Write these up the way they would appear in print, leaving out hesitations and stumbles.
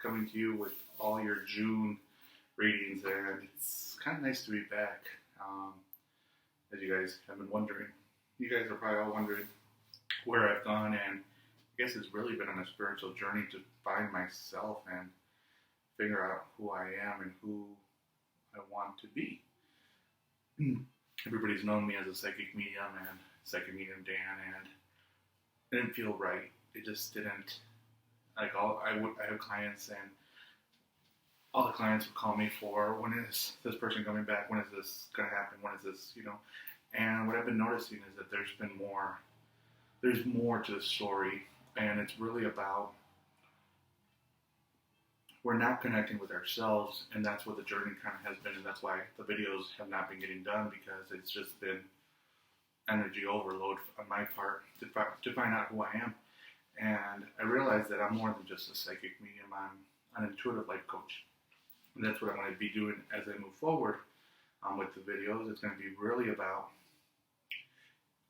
coming to you with all your June readings, and it's kind of nice to be back. As you guys have been wondering, you guys are probably all wondering where I've gone, and I guess it's really been on a spiritual journey to find myself and figure out who I am and who I want to be. Everybody's known me as a psychic medium and psychic medium Dan, and it didn't feel right. It just didn't. I have clients, and all the clients would call me for, when is this person coming back? When is this going to happen? When is this, And what I've been noticing is that there's more to the story, and it's really about we're not connecting with ourselves, and that's what the journey kind of has been, and that's why the videos have not been getting done, because it's just been energy overload on my part to find out who I am. And I realized that I'm more than just a psychic medium. I'm an intuitive life coach. And that's what I'm going to be doing as I move forward with the videos. It's going to be really about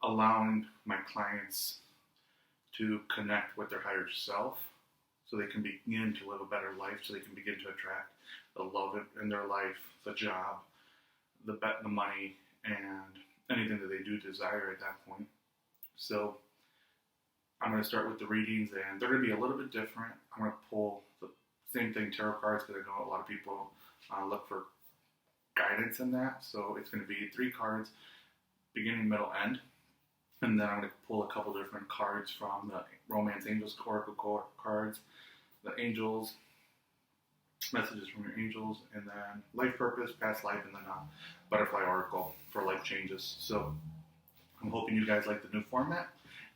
allowing my clients to connect with their higher self so they can begin to live a better life, so they can begin to attract the love in their life, the job, the money, and anything that they do desire at that point. So I'm going to start with the readings, and they're going to be a little bit different. I'm going to pull the same thing, tarot cards, because I know a lot of people look for guidance in that. So it's going to be 3 cards, beginning, middle, end. And then I'm going to pull a couple different cards from the Romance Angels Oracle cards, the Angels, messages from your angels, and then life purpose, past life, and then Butterfly Oracle for life changes. So I'm hoping you guys like the new format.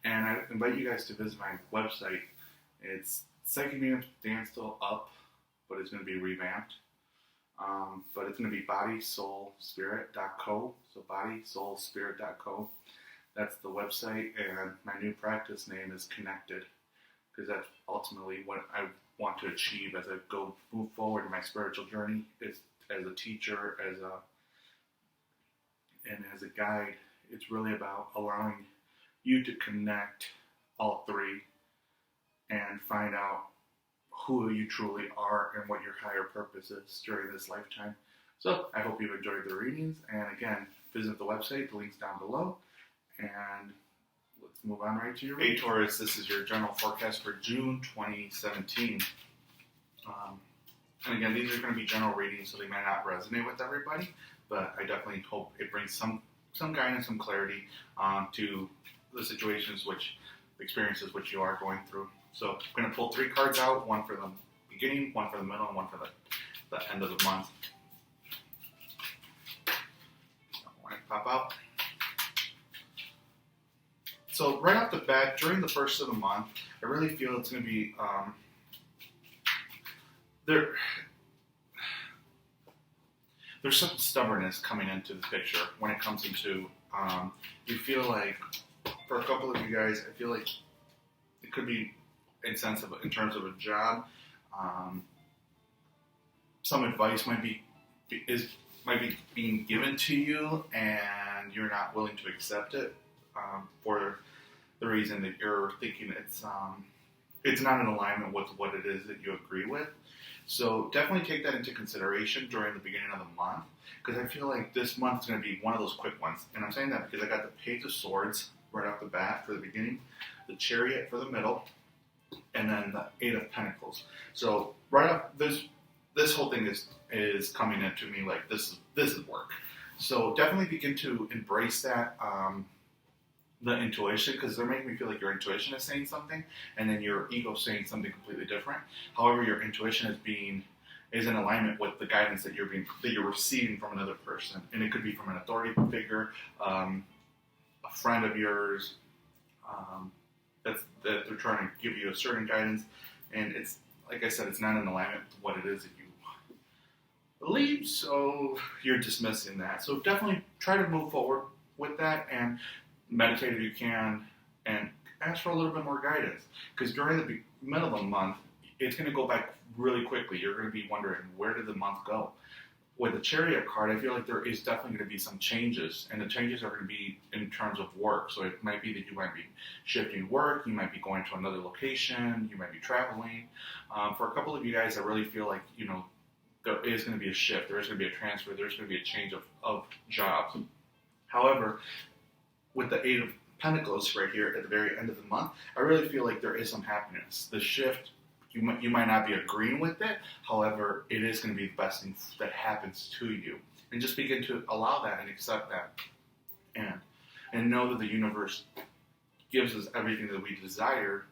And I invite you guys to visit my website. It's Psychic Medium Dan still up, but it's going to be revamped. But it's going to be bodysoulspirit.co. So bodysoulspirit.co. That's the website, and my new practice name is Connected, because that's ultimately what I want to achieve as I move forward in my spiritual journey. Is as a teacher, and as a guide. It's really about allowing you to connect all 3 and find out who you truly are and what your higher purpose is during this lifetime. So I hope you've enjoyed the readings, and again, visit the website, the link's down below, and let's move on right to your reading. Hey Taurus, this is your general forecast for June 2017. And again, these are going to be general readings, so they may not resonate with everybody, but I definitely hope it brings some guidance, some clarity to the experiences which you are going through. So I'm going to pull 3 cards out, one for the beginning, one for the middle, and one for the end of the month. So when it pop out. So right off the bat, during the first of the month, I really feel it's going to be there's some stubbornness coming into the picture when it comes into you feel like, for a couple of you guys, I feel like it could be insensitive in terms of a job. Some advice might be being given to you, and you're not willing to accept it for the reason that you're thinking it's not in alignment with what it is that you agree with. So definitely take that into consideration during the beginning of the month, because I feel like this month is going to be one of those quick ones. And I'm saying that because I got the Page of Swords right off the bat for the beginning, the Chariot for the middle, and then the 8 of Pentacles. So right up, this whole thing is coming into me like this is work. So definitely begin to embrace that, the intuition, because they're making me feel like your intuition is saying something, and then your ego is saying something completely different. However, your intuition is in alignment with the guidance that you're receiving from another person, and it could be from an authority figure, a friend of yours, that they're trying to give you a certain guidance, and it's like I said, it's not in alignment with what it is that you believe, so you're dismissing that. So definitely try to move forward with that and meditate if you can, and ask for a little bit more guidance, because during the middle of the month, it's going to go back really quickly. You're going to be wondering, where did the month go? with the Chariot card, I feel like there is definitely going to be some changes, and the changes are going to be in terms of work. So it might be that you might be shifting work, you might be going to another location, you might be traveling. For a couple of you guys, I really feel like, there is going to be a shift, there is going to be a transfer, there's going to be a change of jobs. However, with the Eight of Pentacles right here at the very end of the month, I really feel like there is some happiness. The shift, you might not be agreeing with it. However, it is going to be the best thing that happens to you. And just begin to allow that and accept that. And know that the universe gives us everything that we desire,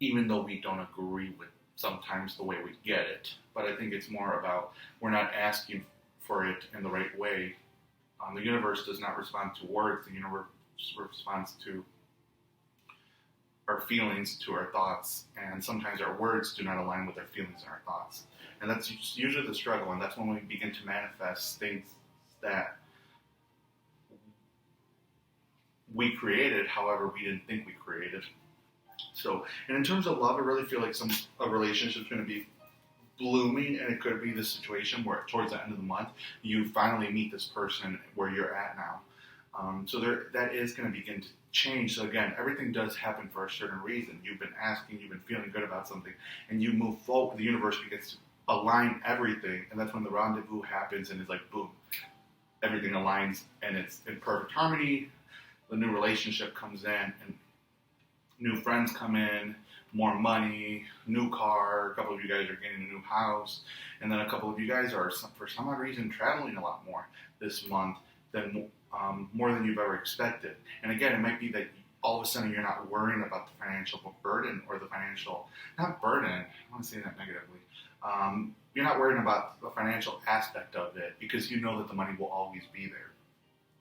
even though we don't agree with sometimes the way we get it. But I think it's more about we're not asking for it in the right way. The universe does not respond to words. The universe responds to our feelings, to our thoughts, and sometimes our words do not align with our feelings and our thoughts. And that's usually the struggle, and that's when we begin to manifest things that we created, however, we didn't think we created. So, and in terms of love, I really feel like a relationship's going to be blooming, and it could be the situation where towards the end of the month, you finally meet this person where you're at now. So that is going to begin to change. So again, everything does happen for a certain reason. You've been asking, you've been feeling good about something, and you move forward. The universe begins to align everything, and that's when the rendezvous happens, and it's like boom, everything aligns, and it's in perfect harmony. The new relationship comes in, and new friends come in, more money, new car. A couple of you guys are getting a new house, and then a couple of you guys are, for some odd reason, traveling a lot more this month than more than you've ever expected. And again, it might be that all of a sudden you're not worrying about the financial burden or the financial, not burden, I want to say that negatively. You're not worrying about the financial aspect of it because you know that the money will always be there.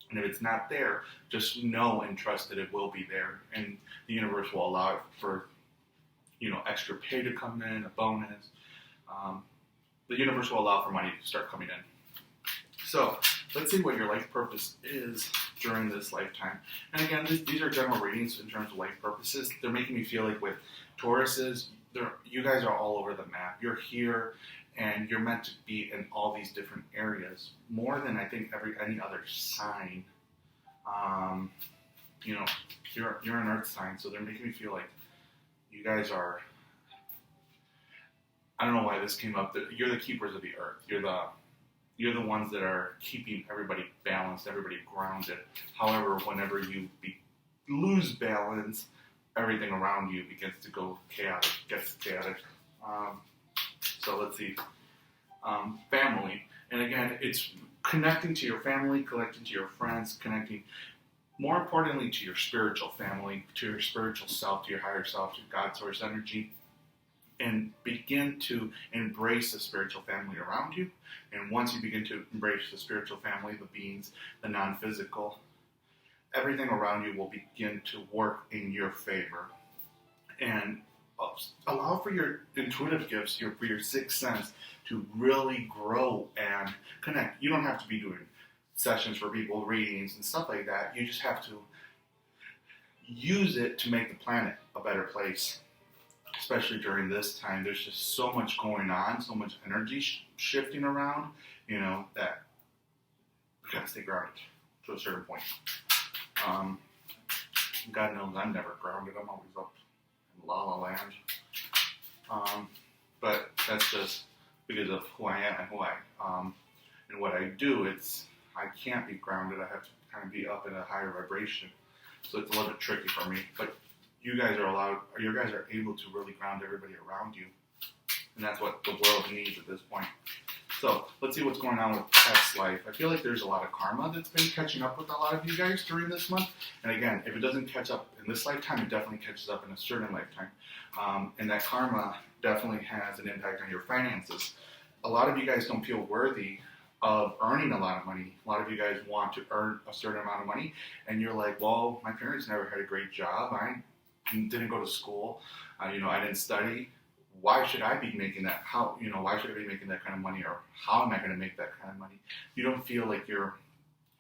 And if it's not there, just know and trust that it will be there. And the universe will allow it for, extra pay to come in, a bonus. The universe will allow for money to start coming in. So let's see what your life purpose is during this lifetime. And again, these are general readings in terms of life purposes. They're making me feel like with Tauruses, you guys are all over the map. You're here, and you're meant to be in all these different areas more than I think any other sign. You're an Earth sign, so they're making me feel like you guys are. I don't know why this came up. You're the keepers of the Earth. You're the ones that are keeping everybody balanced, everybody grounded. However, whenever you lose balance, everything around you begins to go chaotic, gets chaotic. So let's see. Family. And again, it's connecting to your family, connecting to your friends, connecting, more importantly, to your spiritual family, to your spiritual self, to your higher self, to God source energy. And begin to embrace the spiritual family around you. And once you begin to embrace the spiritual family, the beings, the non-physical, everything around you will begin to work in your favor. And allow for your intuitive gifts, for your sixth sense to really grow and connect. You don't have to be doing sessions for people, readings, and stuff like that. You just have to use it to make the planet a better place. Especially during this time, there's just so much going on, so much energy shifting around, that we gotta stay grounded to a certain point. God knows I'm never grounded. I'm always up in La La Land. But that's just because of who I am and and what I do. I can't be grounded. I have to kind of be up in a higher vibration. So it's a little bit tricky for me. But you guys are able to really ground everybody around you. And that's what the world needs at this point. So let's see what's going on with past life. I feel like there's a lot of karma that's been catching up with a lot of you guys during this month. And again, if it doesn't catch up in this lifetime, it definitely catches up in a certain lifetime. And that karma definitely has an impact on your finances. A lot of you guys don't feel worthy of earning a lot of money. A lot of you guys want to earn a certain amount of money. And you're like, well, my parents never had a great job. I didn't go to school. I didn't study. Why should I be making that? Why should I be making that kind of money? Or how am I going to make that kind of money? You don't feel like you're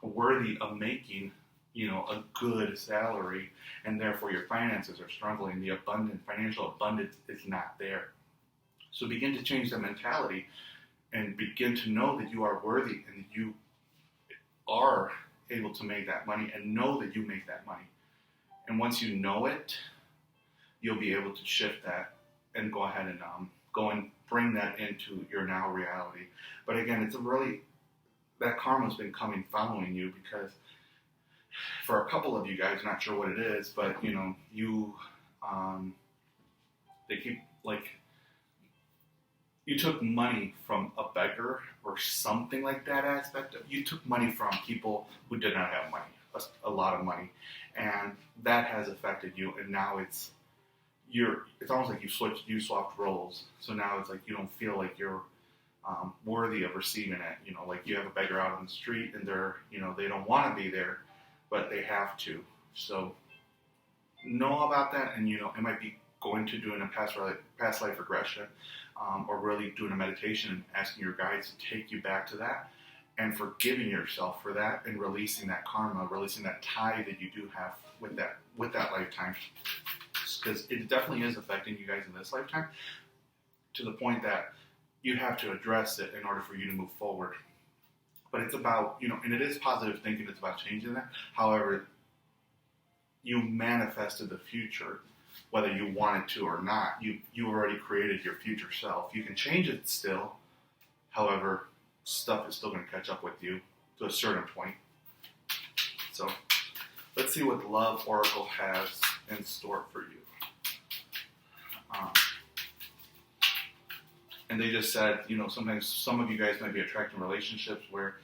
worthy of making, a good salary, and therefore your finances are struggling. The financial abundance is not there. So begin to change that mentality and begin to know that you are worthy and that you are able to make that money, and know that you make that money. And once you know it, you'll be able to shift that and go ahead and go and bring that into your now reality. But again, it's that karma's been following you, because for a couple of you guys, not sure what it is, but they keep you took money from a beggar or something like that aspect. You took money from people who did not have money, a lot of money, and that has affected you. And now it's almost like you swapped roles. So now it's like you don't feel like you're worthy of receiving it. Like you have a beggar out on the street, and they don't want to be there, but they have to. So know about that, and it might be going to doing a past life regression, or really doing a meditation and asking your guides to take you back to that, and forgiving yourself for that, and releasing that karma, releasing that tie that you do have with that lifetime, because it definitely is affecting you guys in this lifetime, to the point that you have to address it in order for you to move forward. But it's about, and it is positive thinking, it's about changing that. However, you manifested the future, whether you wanted to or not. You already created your future self. You can change it still. However, stuff is still going to catch up with you to a certain point. So let's see what the Love Oracle has in store for you. And they just said, sometimes some of you guys might be attracting relationships where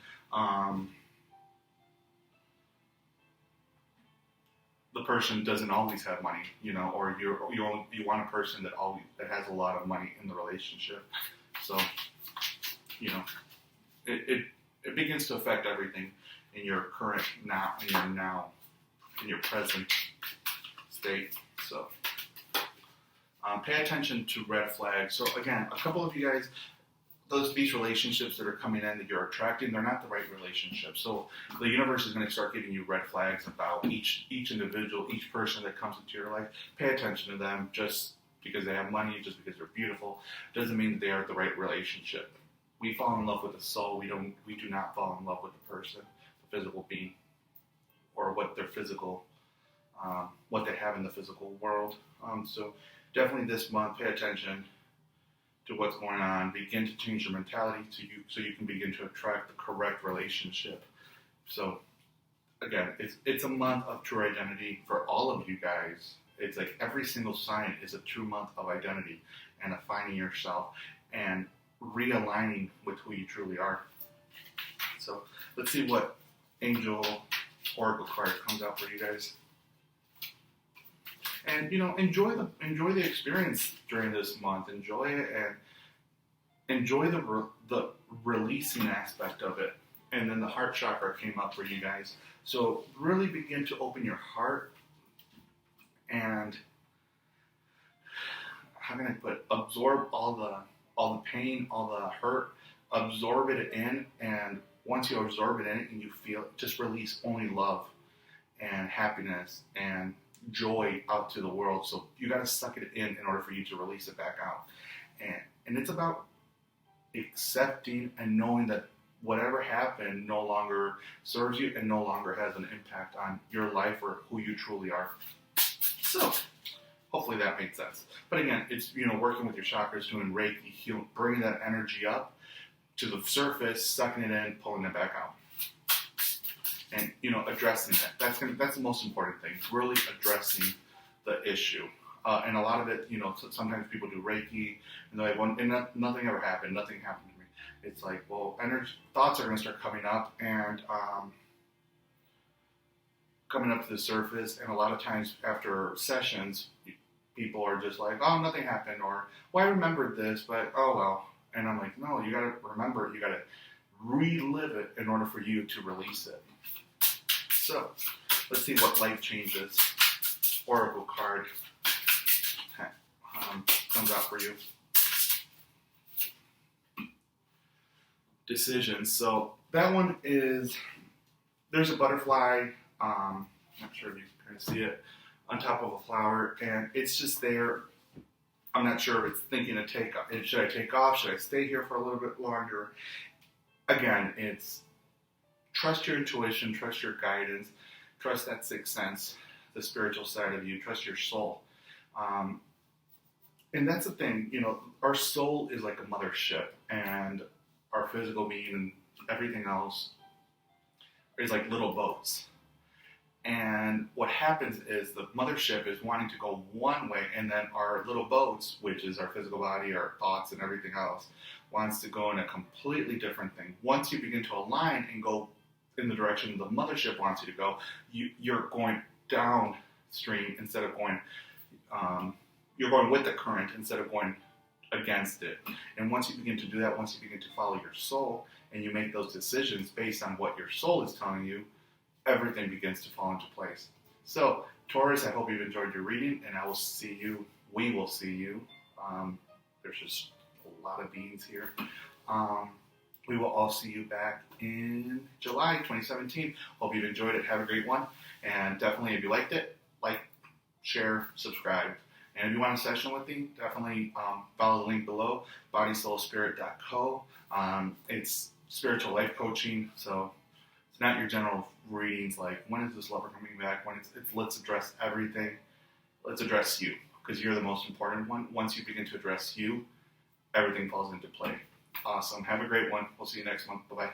the person doesn't always have money, or you want a person that has a lot of money in the relationship. So, it begins to affect everything in your current now, in your present state. So, pay attention to red flags. So again, a couple of you guys, these relationships that are coming in that you're attracting, they're not the right relationships. So the universe is going to start giving you red flags about each individual, each person that comes into your life. Pay attention to them. Just because they have money, just because they're beautiful, doesn't mean that they are the right relationship. We fall in love with the soul. We do not fall in love with the person, the physical being, or what their physical, what they have in the physical world. So definitely this month, pay attention to what's going on. Begin to change your mentality so you can begin to attract the correct relationship. So again, it's a month of true identity for all of you guys. It's like every single sign is a true month of identity and of finding yourself and realigning with who you truly are. So let's see what Angel Oracle card comes out for you guys. And enjoy the experience during this month. Enjoy it, and enjoy the releasing aspect of it. And then the heart chakra came up for you guys. So really begin to open your heart, and how can I put, absorb all the pain, all the hurt, absorb it in, and once you absorb it in and you feel, just release only love and happiness and joy out to the world. So you got to suck it in order for you to release it back out. And it's about accepting and knowing that whatever happened no longer serves you and no longer has an impact on your life or who you truly are. So hopefully that made sense. But again, it's working with your chakras, doing Reiki, healing, bringing that energy up to the surface, sucking it in, pulling it back out. And addressing that. That's the most important thing. Really addressing the issue. And a lot of it, sometimes people do Reiki, and they're like, nothing ever happened. Nothing happened to me. It's like, well, thoughts are going to start coming up and coming up to the surface. And a lot of times after sessions, people are just like, oh, nothing happened, or well, I remembered this, but oh well. And I'm like, no, you got to remember it. You got to relive it in order for you to release it. So, let's see what life changes Oracle card comes out for you. Decisions. So, that one is, there's a butterfly, not sure if you can see it, on top of a flower, and it's just there I'm not sure if it's thinking to take off. Should I take off? Should I stay here for a little bit longer? Again, it's trust your intuition, trust your guidance, trust that sixth sense, the spiritual side of you, trust your soul. And that's the thing, our soul is like a mothership, and our physical being and everything else is like little boats. And what happens is the mothership is wanting to go one way, and then our little boats, which is our physical body, our thoughts, and everything else, wants to go in a completely different thing. Once you begin to align and go in the direction the mothership wants you to go, you're going downstream instead of going, you're going with the current instead of going against it. And once you begin to do that, once you begin to follow your soul, and you make those decisions based on what your soul is telling you, everything begins to fall into place. So, Taurus, I hope you've enjoyed your reading, and we will see you. There's just a lot of beings here. We will all see you back in July 2017. Hope you've enjoyed it. Have a great one. And definitely, if you liked it, like, share, subscribe. And if you want a session with me, definitely follow the link below, bodysoulspirit.co. It's spiritual life coaching, so it's not your general readings like, when is this lover coming back? When it's let's address everything. Let's address you, because you're the most important one. Once you begin to address you, everything falls into play. Awesome. Have a great one. We'll see you next month. Bye-bye.